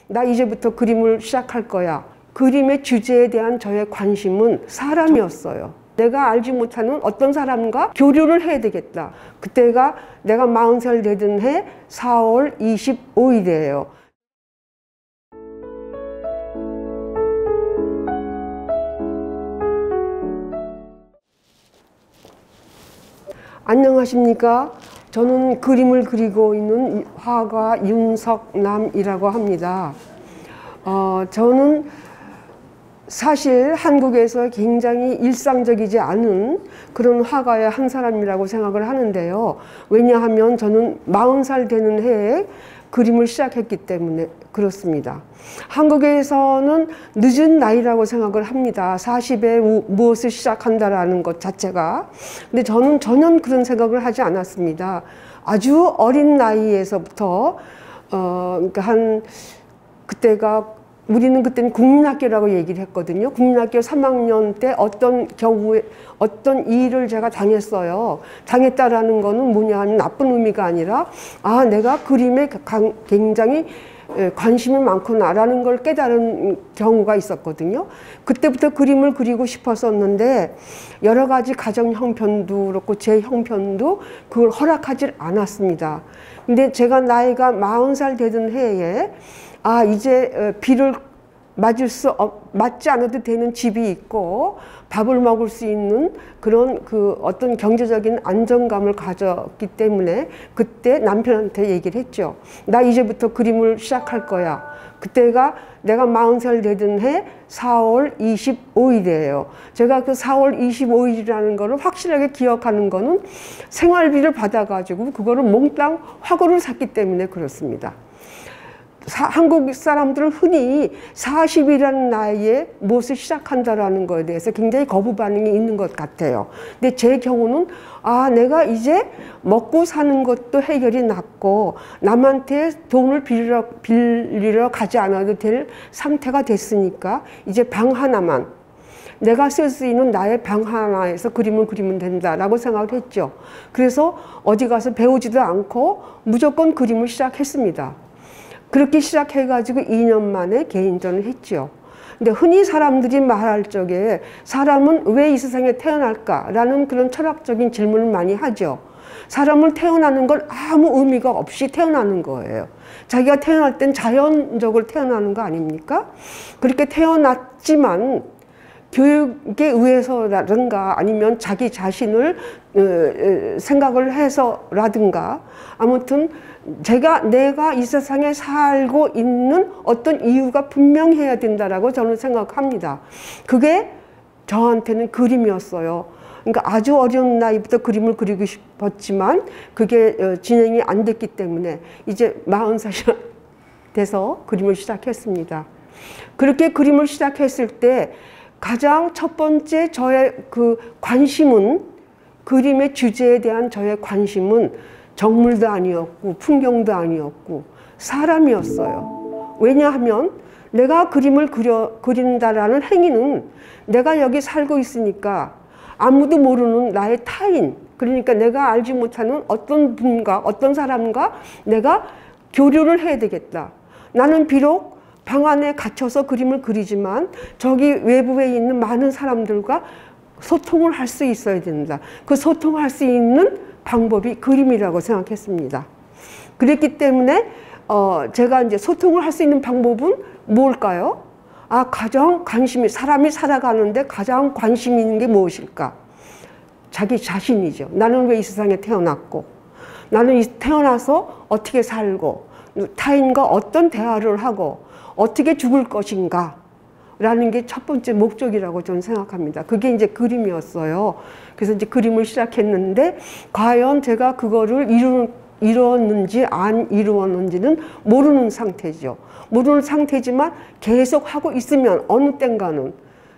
나 이제부터 그림을 시작할 거야. 그림의 주제에 대한 저의 관심은 사람이었어요. 내가 알지 못하는 어떤 사람과 교류를 해야 되겠다. 그때가 내가 40살 되던 해 4월 25일이에요. 안녕하십니까? 저는 그림을 그리고 있는 화가 윤석남이라고 합니다. 저는 사실 한국에서 굉장히 일상적이지 않은 그런 화가의 한 사람이라고 생각을 하는데요. 왜냐하면 저는 40살 되는 해에 그림을 시작했기 때문에 그렇습니다. 한국에서는 늦은 나이라고 생각을 합니다. 40에 무엇을 시작한다라는 것 자체가. 근데 저는 전혀 그런 생각을 하지 않았습니다. 아주 어린 나이에서부터 그러니까 그때가 우리는 그때는 국민학교라고 얘기를 했거든요. 국민학교 3학년 때 어떤 경우에 어떤 일을 제가 당했어요. 당했다라는 거는 뭐냐 하면 나쁜 의미가 아니라 내가 그림에 굉장히 관심이 많구나라는 걸 깨달은 경우가 있었거든요. 그때부터 그림을 그리고 싶었었는데 여러 가지 가정 형편도 그렇고 제 형편도 그걸 허락하지 않았습니다. 근데 제가 나이가 40살 되던 해에 이제 비를 맞지 않아도 되는 집이 있고 밥을 먹을 수 있는 그런 어떤 경제적인 안정감을 가졌기 때문에 그때 남편한테 얘기를 했죠. 나 이제부터 그림을 시작할 거야. 그때가 내가 40살 되던 해 4월 25일이에요. 제가 그 4월 25일이라는 거를 확실하게 기억하는 거는 생활비를 받아가지고 그거를 몽땅 화구를 샀기 때문에 그렇습니다. 한국 사람들은 흔히 40이라는 나이에 무엇을 시작한다라는 거에 대해서 굉장히 거부 반응이 있는 것 같아요. 근데 제 경우는 내가 이제 먹고 사는 것도 해결이 났고 남한테 돈을 빌리러 가지 않아도 될 상태가 됐으니까 이제 방 하나만 내가 쓸 수 있는 나의 방 하나에서 그림을 그리면 된다라고 생각을 했죠. 그래서 어디 가서 배우지도 않고 무조건 그림을 시작했습니다. 그렇게 시작해가지고 2년 만에 개인전을 했죠. 근데 흔히 사람들이 말할 적에 사람은 왜 이 세상에 태어날까라는 그런 철학적인 질문을 많이 하죠. 사람을 태어나는 건 아무 의미가 없이 태어나는 거예요. 자기가 태어날 땐 자연적으로 태어나는 거 아닙니까? 그렇게 태어났지만 교육에 의해서라든가 아니면 자기 자신을 생각을 해서라든가 아무튼 내가 이 세상에 살고 있는 어떤 이유가 분명해야 된다라고 저는 생각합니다. 그게 저한테는 그림이었어요. 그러니까 아주 어려운 나이부터 그림을 그리고 싶었지만 그게 진행이 안 됐기 때문에 이제 40살이 돼서 그림을 시작했습니다. 그렇게 그림을 시작했을 때 가장 첫 번째 저의 관심은 그림의 주제에 대한 저의 관심은 정물도 아니었고 풍경도 아니었고 사람이었어요. 왜냐하면 내가 그림을 그린다라는 행위는 내가 여기 살고 있으니까 아무도 모르는 나의 타인, 그러니까 내가 알지 못하는 어떤 분과 어떤 사람과 내가 교류를 해야 되겠다. 나는 비록 방 안에 갇혀서 그림을 그리지만 저기 외부에 있는 많은 사람들과 소통을 할 수 있어야 된다. 그 소통할 수 있는 방법이 그림이라고 생각했습니다. 그랬기 때문에 제가 이제 소통을 할 수 있는 방법은 뭘까요? 가장 사람이 살아가는데 가장 관심 있는 게 무엇일까? 자기 자신이죠. 나는 왜 이 세상에 태어났고, 나는 태어나서 어떻게 살고, 타인과 어떤 대화를 하고, 어떻게 죽을 것인가? 라는 게 첫 번째 목적이라고 저는 생각합니다. 그게 이제 그림이었어요. 그래서 이제 그림을 시작했는데 과연 제가 그거를 이루었는지 안 이루었는지는 모르는 상태죠. 모르는 상태지만 계속 하고 있으면 어느 땐가는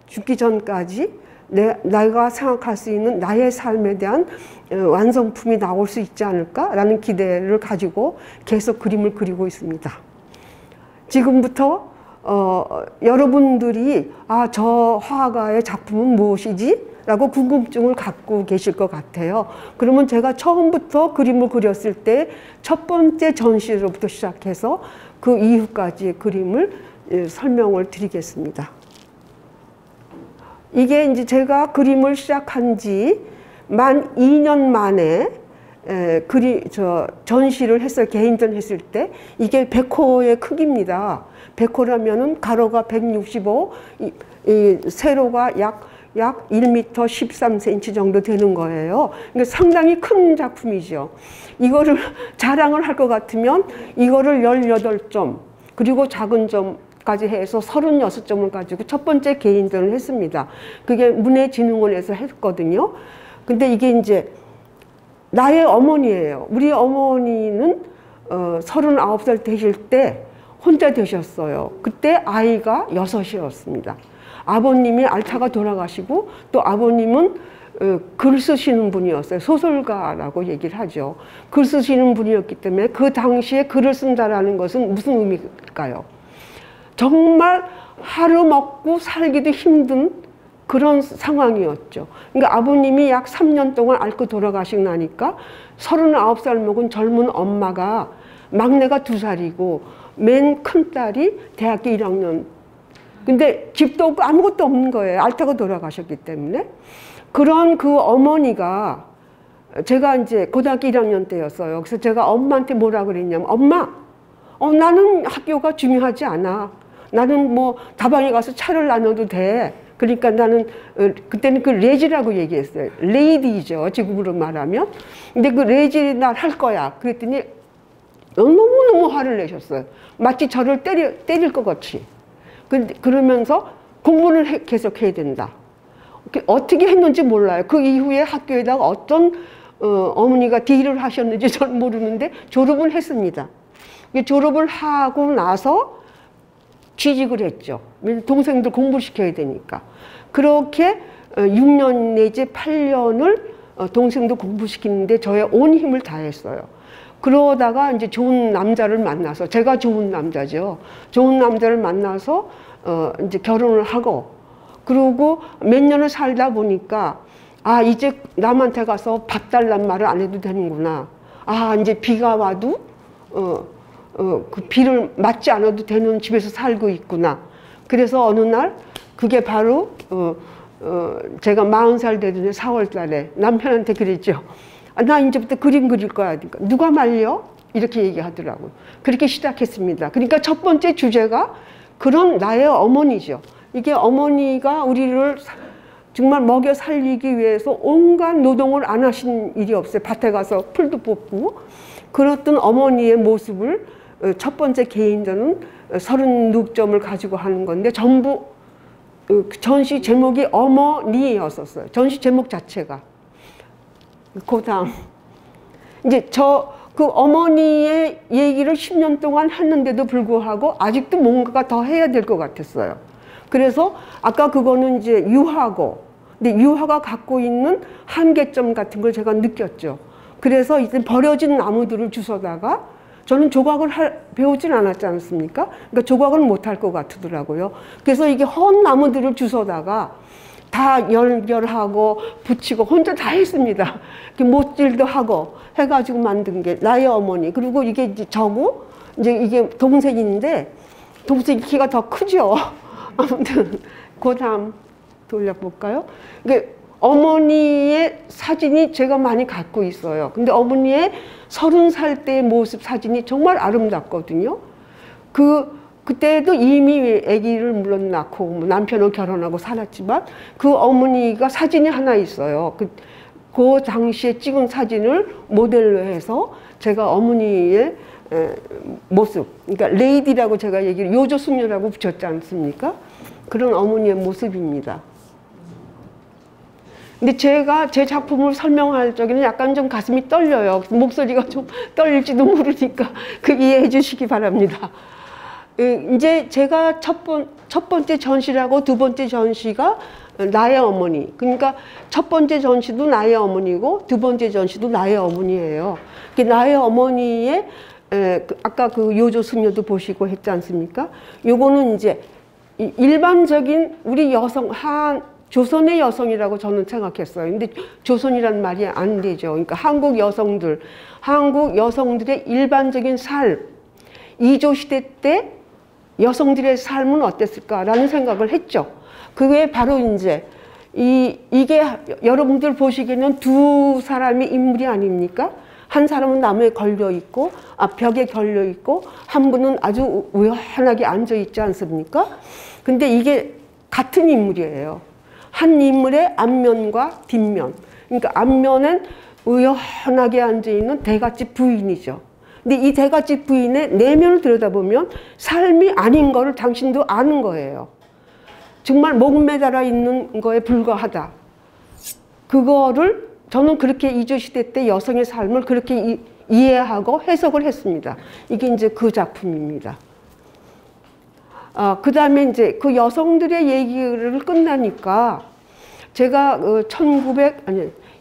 죽기 전까지 내가 생각할 수 있는 나의 삶에 대한 완성품이 나올 수 있지 않을까라는 기대를 가지고 계속 그림을 그리고 있습니다. 지금부터 여러분들이 저 화가의 작품은 무엇이지? 라고 궁금증을 갖고 계실 것 같아요. 그러면 제가 처음부터 그림을 그렸을 때 첫 번째 전시로부터 시작해서 그 이후까지의 그림을 설명을 드리겠습니다. 이게 이제 제가 그림을 시작한 지 만 2년 만에 전시를 했어요. 개인전 했을 때. 이게 100호의 크기입니다. 100호라면은 가로가 165, 세로가 약 1m 13cm 정도 되는 거예요. 그러니까 상당히 큰 작품이죠. 이거를 자랑을 할 것 같으면 이거를 18점, 그리고 작은 점까지 해서 36점을 가지고 첫 번째 개인전을 했습니다. 그게 문해진흥원에서 했거든요. 근데 이게 이제 나의 어머니예요. 우리 어머니는 39살 되실 때 혼자 되셨어요. 그때 아이가 6이었습니다. 아버님이 알타가 돌아가시고 또 아버님은 글 쓰시는 분이었어요. 소설가라고 얘기를 하죠. 글 쓰시는 분이었기 때문에 그 당시에 글을 쓴다라는 것은 무슨 의미일까요? 정말 하루 먹고 살기도 힘든 그런 상황이었죠. 그러니까 아버님이 약 3년 동안 앓고 돌아가시고 나니까 39살 먹은 젊은 엄마가 막내가 2살이고 맨 큰딸이 대학교 1학년. 근데 집도 없고 아무것도 없는 거예요. 앓다가 돌아가셨기 때문에. 그런 그 어머니가 제가 이제 고등학교 1학년 때였어요. 그래서 제가 엄마한테 뭐라 그랬냐면 엄마, 나는 학교가 중요하지 않아. 나는 뭐 다방에 가서 차를 나눠도 돼. 그러니까 나는 그때는 그 레지라고 얘기했어요. 레이디죠. 지금으로 말하면. 근데 그 레지 날 할 거야. 그랬더니 너무너무 화를 내셨어요. 마치 저를 때릴 것 같이. 그러면서 공부를 계속 해야 된다. 어떻게 했는지 몰라요. 그 이후에 학교에다가 어떤 어머니가 딜을 하셨는지 저는 모르는데 졸업을 했습니다. 졸업을 하고 나서 취직을 했죠. 동생들 공부시켜야 되니까. 그렇게 6년 내지 8년을 동생도 공부시키는데 저의 온 힘을 다했어요. 그러다가 이제 좋은 남자를 만나서, 제가 좋은 남자죠. 좋은 남자를 만나서 이제 결혼을 하고, 그리고 몇 년을 살다 보니까 이제 남한테 가서 밥 달란 말을 안 해도 되는구나. 이제 비가 와도 그 비를 맞지 않아도 되는 집에서 살고 있구나. 그래서 어느 날 그게 바로 제가 40살 되던 4월 달에 남편한테 그랬죠. 나 이제부터 그림 그릴 거야. 그러니까 누가 말려? 이렇게 얘기하더라고요. 그렇게 시작했습니다. 그러니까 첫 번째 주제가 그런 나의 어머니죠. 이게 어머니가 우리를 정말 먹여 살리기 위해서 온갖 노동을 안 하신 일이 없어요. 밭에 가서 풀도 뽑고. 그랬던 어머니의 모습을 첫 번째 개인전은 36점을 가지고 하는 건데 전부 전시 제목이 어머니였었어요. 전시 제목 자체가. 그 다음 이제 그 어머니의 얘기를 10년 동안 했는데도 불구하고 아직도 뭔가가 더 해야 될 것 같았어요. 그래서 아까 그거는 이제 유화고, 근데 유화가 갖고 있는 한계점 같은 걸 제가 느꼈죠. 그래서 이제 버려진 나무들을 주워다가 저는 조각을 배우진 않았지 않습니까? 그러니까 조각을 못할 것 같더라고요. 그래서 이게 헌 나무들을 주워다가 다 연결하고 붙이고 혼자 다 했습니다. 못질도 하고 해가지고 만든 게 나의 어머니. 그리고 이게 이제 저고, 이제 이게 동생인데 동생이 키가 더 크죠. 아무튼 그 다음 돌려볼까요? 이게 어머니의 사진이 제가 많이 갖고 있어요. 근데 어머니의 30살 때의 모습 사진이 정말 아름답거든요. 그때도 이미 아기를 물론 낳고 남편을 결혼하고 살았지만 그 어머니가 사진이 하나 있어요. 그 당시에 찍은 사진을 모델로 해서 제가 어머니의 모습, 그러니까 레이디라고 제가 얘기를 요조숙녀라고 붙였지 않습니까? 그런 어머니의 모습입니다. 근데 제가 제 작품을 설명할 적에는 약간 좀 가슴이 떨려요. 목소리가 좀 떨릴지도 모르니까 그 이해해 주시기 바랍니다. 이제 제가 첫 번째 전시라고 두 번째 전시가 나의 어머니. 그러니까 첫 번째 전시도 나의 어머니고 두 번째 전시도 나의 어머니예요. 나의 어머니의 아까 그 요조숙녀도 보시고 했지 않습니까? 요거는 이제 일반적인 우리 여성, 조선의 여성이라고 저는 생각했어요. 근데 조선이란 말이 안 되죠. 그러니까 한국 여성들의 일반적인 삶, 이조 시대 때 여성들의 삶은 어땠을까라는 생각을 했죠. 그게 바로 이제 이게 여러분들 보시기에는 두 사람의 인물이 아닙니까? 한 사람은 나무에 걸려 있고 벽에 걸려 있고 한 분은 아주 우연하게 앉아 있지 않습니까? 근데 이게 같은 인물이에요. 한 인물의 앞면과 뒷면. 그러니까 앞면은 우연하게 앉아 있는 대갓집 부인이죠. 근데 이 대갓집 부인의 내면을 들여다보면 삶이 아닌 거를 당신도 아는 거예요. 정말 목매달아 있는 거에 불과하다. 그거를 저는 그렇게 이조시대 때 여성의 삶을 그렇게 이해하고 해석을 했습니다. 이게 이제 그 작품입니다. 그 다음에 이제 그 여성들의 얘기를 끝나니까 제가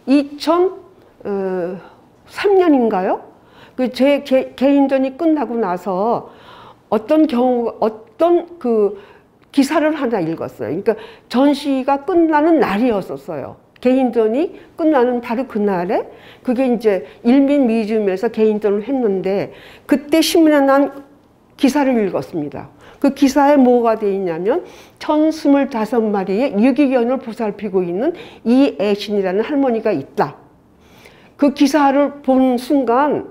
2003년인가요? 제 개인전이 끝나고 나서 어떤 그 기사를 하나 읽었어요. 그러니까 전시가 끝나는 날이었었어요. 개인전이 끝나는 바로 그날에 그게 이제 일민미지움에서 개인전을 했는데 그때 신문에 난 기사를 읽었습니다. 그 기사에 뭐가 돼 있냐면 1025마리의 유기견을 보살피고 있는 이애신이라는 할머니가 있다. 그 기사를 본 순간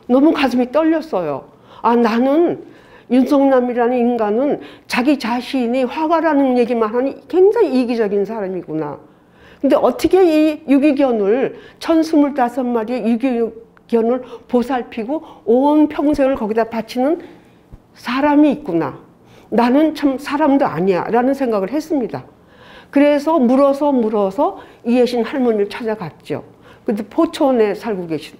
너무 가슴이 떨렸어요. 아, 나는 윤석남이라는 인간은 자기 자신이 화가라는 얘기만 하니 굉장히 이기적인 사람이구나. 근데 어떻게 이 유기견을 1025마리의 유기견을 보살피고 온 평생을 거기다 바치는 사람이 있구나. 나는 참 사람도 아니야 라는 생각을 했습니다. 그래서 물어서 이혜신 할머니를 찾아갔죠. 근데 포천에 살고 계신,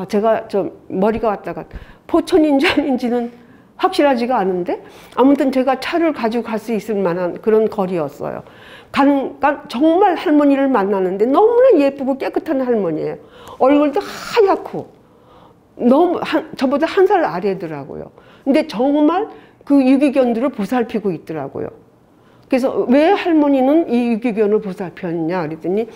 제가 머리가 왔다가 포천인지 아닌지는 확실하지가 않은데 아무튼 제가 차를 가지고 갈 수 있을 만한 그런 거리였어요. 정말 할머니를 만나는데 너무나 예쁘고 깨끗한 할머니예요. 얼굴도 하얗고 너무 저보다 한 살 아래더라고요. 근데 정말 그 유기견들을 보살피고 있더라고요. 그래서 왜 할머니는 이 유기견을 보살폈냐 그랬더니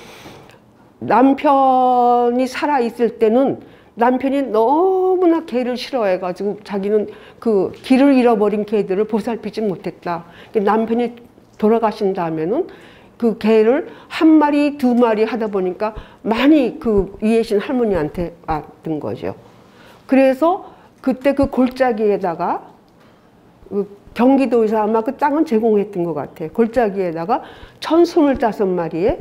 남편이 살아있을 때는 남편이 너무나 개를 싫어해가지고 자기는 그 길을 잃어버린 개들을 보살피지 못했다. 남편이 돌아가신 다음에는 그 개를 한 마리, 두 마리 하다 보니까 많이 그 이혜신 할머니한테 왔던 거죠. 그래서 그때 그 골짜기에다가 경기도에서 아마 그 땅은 제공했던 것 같아요. 골짜기에다가 1025마리의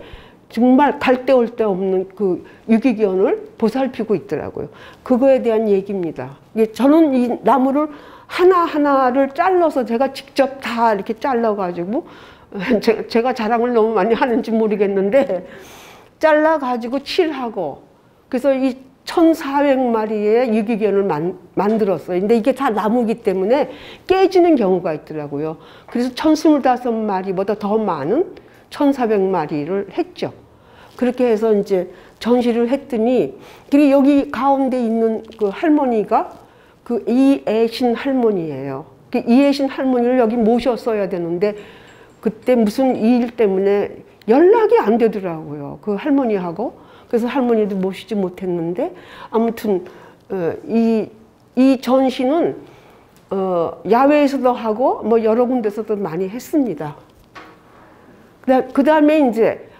정말 갈 데 올 데 없는 그 유기견을 보살피고 있더라고요. 그거에 대한 얘기입니다. 저는 이 나무를 하나하나를 잘라서 제가 직접 다 이렇게 잘라가지고 제가 자랑을 너무 많이 하는지 모르겠는데 잘라가지고 칠하고 그래서 이 1400마리의 유기견을 만들었어요. 근데 이게 다 나무기 때문에 깨지는 경우가 있더라고요. 그래서 1025마리보다 더 많은 1400마리를 했죠. 그렇게 해서 이제 전시를 했더니, 그리고 여기 가운데 있는 그 할머니가 그 이애신 할머니예요. 그 이애신 할머니를 여기 모셨어야 되는데, 그때 무슨 일 때문에 연락이 안 되더라고요. 그 할머니하고. 그래서 할머니도 모시지 못했는데, 아무튼, 이 전시는, 야외에서도 하고, 뭐 여러 군데서도 많이 했습니다. 그 다음에 이제,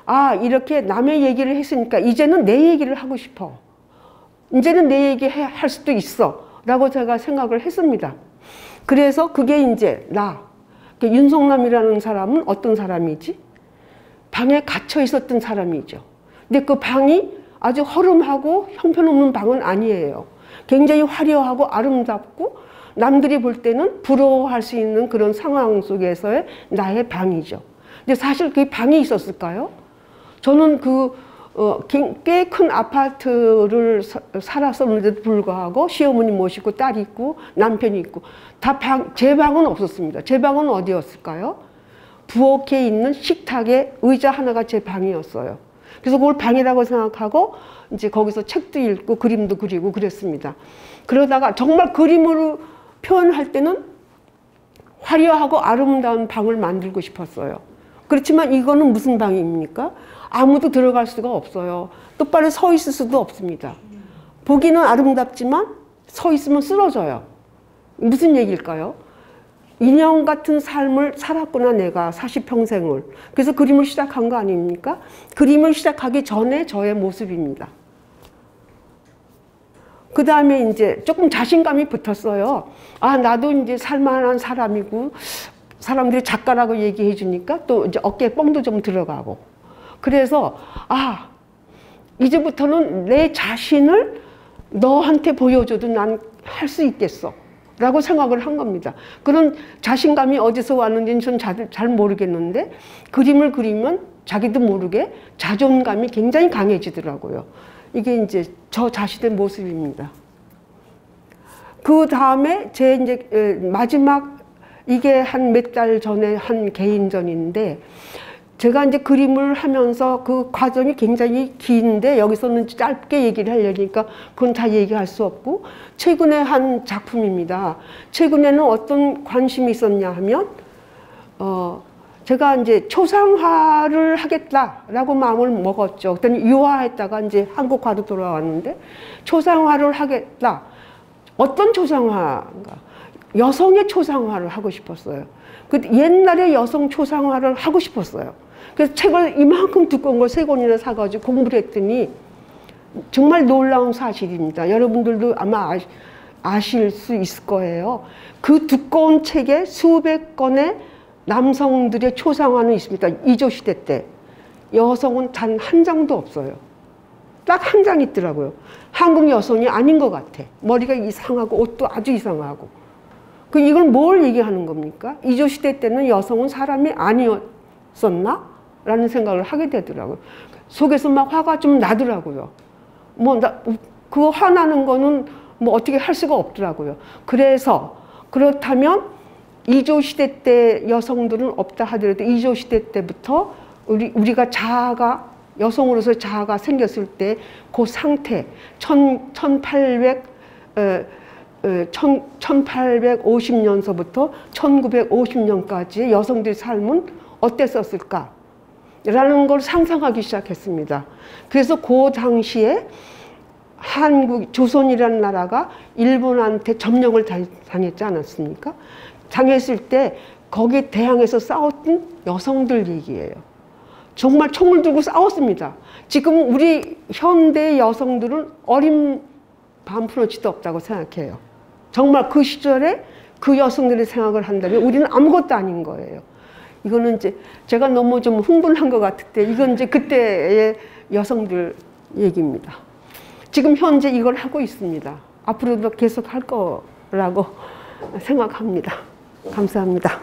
이렇게 남의 얘기를 했으니까 이제는 내 얘기를 하고 싶어. 이제는 내 얘기 할 수도 있어. 라고 제가 생각을 했습니다. 그래서 그게 이제 윤석남이라는 사람은 어떤 사람이지? 방에 갇혀 있었던 사람이죠. 근데 그 방이 아주 허름하고 형편없는 방은 아니에요. 굉장히 화려하고 아름답고 남들이 볼 때는 부러워할 수 있는 그런 상황 속에서의 나의 방이죠. 근데 사실 그 방이 있었을까요? 저는 꽤 큰 아파트를 살았었는데도 불구하고 시어머니 모시고 딸이 있고 남편이 있고 제 방은 없었습니다. 제 방은 어디였을까요? 부엌에 있는 식탁에 의자 하나가 제 방이었어요. 그래서 그걸 방이라고 생각하고 이제 거기서 책도 읽고 그림도 그리고 그랬습니다. 그러다가 정말 그림으로 표현할 때는 화려하고 아름다운 방을 만들고 싶었어요. 그렇지만 이거는 무슨 방입니까? 아무도 들어갈 수가 없어요. 똑바로 서 있을 수도 없습니다. 보기는 아름답지만 서 있으면 쓰러져요. 무슨 얘기일까요? 인형 같은 삶을 살았구나, 내가 40평생을. 그래서 그림을 시작한 거 아닙니까? 그림을 시작하기 전에 저의 모습입니다. 그 다음에 이제 조금 자신감이 붙었어요. 아, 나도 이제 살만한 사람이고, 사람들이 작가라고 얘기해 주니까 또 이제 어깨에 뻥도 좀 들어가고. 그래서, 아, 이제부터는 내 자신을 너한테 보여줘도 난 할 수 있겠어. 라고 생각을 한 겁니다. 그런 자신감이 어디서 왔는지는 전 잘 모르겠는데, 그림을 그리면 자기도 모르게 자존감이 굉장히 강해지더라고요. 이게 이제 저 자신의 모습입니다. 그 다음에 제 이제 마지막, 이게 한 몇 달 전에 한 개인전인데, 제가 이제 그림을 하면서 그 과정이 굉장히 긴데 여기서는 짧게 얘기를 하려니까 그건 다 얘기할 수 없고, 최근에 한 작품입니다. 최근에는 어떤 관심이 있었냐 하면 제가 이제 초상화를 하겠다라고 마음을 먹었죠. 그랬더니 유화했다가 이제 한국화로 돌아왔는데, 초상화를 하겠다. 어떤 초상화인가? 여성의 초상화를 하고 싶었어요. 그 옛날에 여성 초상화를 하고 싶었어요. 그래서 책을 이만큼 두꺼운 걸 3권이나 사가지고 공부를 했더니 정말 놀라운 사실입니다. 여러분들도 아마 아실 수 있을 거예요. 그 두꺼운 책에 수백 건의 남성들의 초상화는 있습니다. 이조시대 때. 여성은 단 한 장도 없어요. 딱 한 장 있더라고요. 한국 여성이 아닌 것 같아. 머리가 이상하고 옷도 아주 이상하고. 이걸 뭘 얘기하는 겁니까? 이조시대 때는 여성은 사람이 아니었었나? 라는 생각을 하게 되더라고요. 속에서 막 화가 좀 나더라고요. 그거 화나는 거는 뭐 어떻게 할 수가 없더라고요. 그래서, 그렇다면 이조시대 때 여성들은 없다 하더라도 이조시대 때부터 우리가 자아가, 여성으로서 자아가 생겼을 때 그 상태, 1850년서부터 1950년까지의 여성들의 삶은 어땠었을까? 라는 걸 상상하기 시작했습니다. 그래서 그 당시에 조선이라는 나라가 일본한테 점령을 당했지 않았습니까? 당했을 때 거기에 대항해서 싸웠던 여성들 얘기예요. 정말 총을 들고 싸웠습니다. 지금 우리 현대 여성들은 어린 반푼어치도 없다고 생각해요. 정말 그 시절에 그 여성들의 생각을 한다면 우리는 아무것도 아닌 거예요. 이거는 이제 제가 너무 좀 흥분한 것 같을 때, 이건 이제 그때의 여성들 얘기입니다. 지금 현재 이걸 하고 있습니다. 앞으로도 계속 할 거라고 생각합니다. 감사합니다.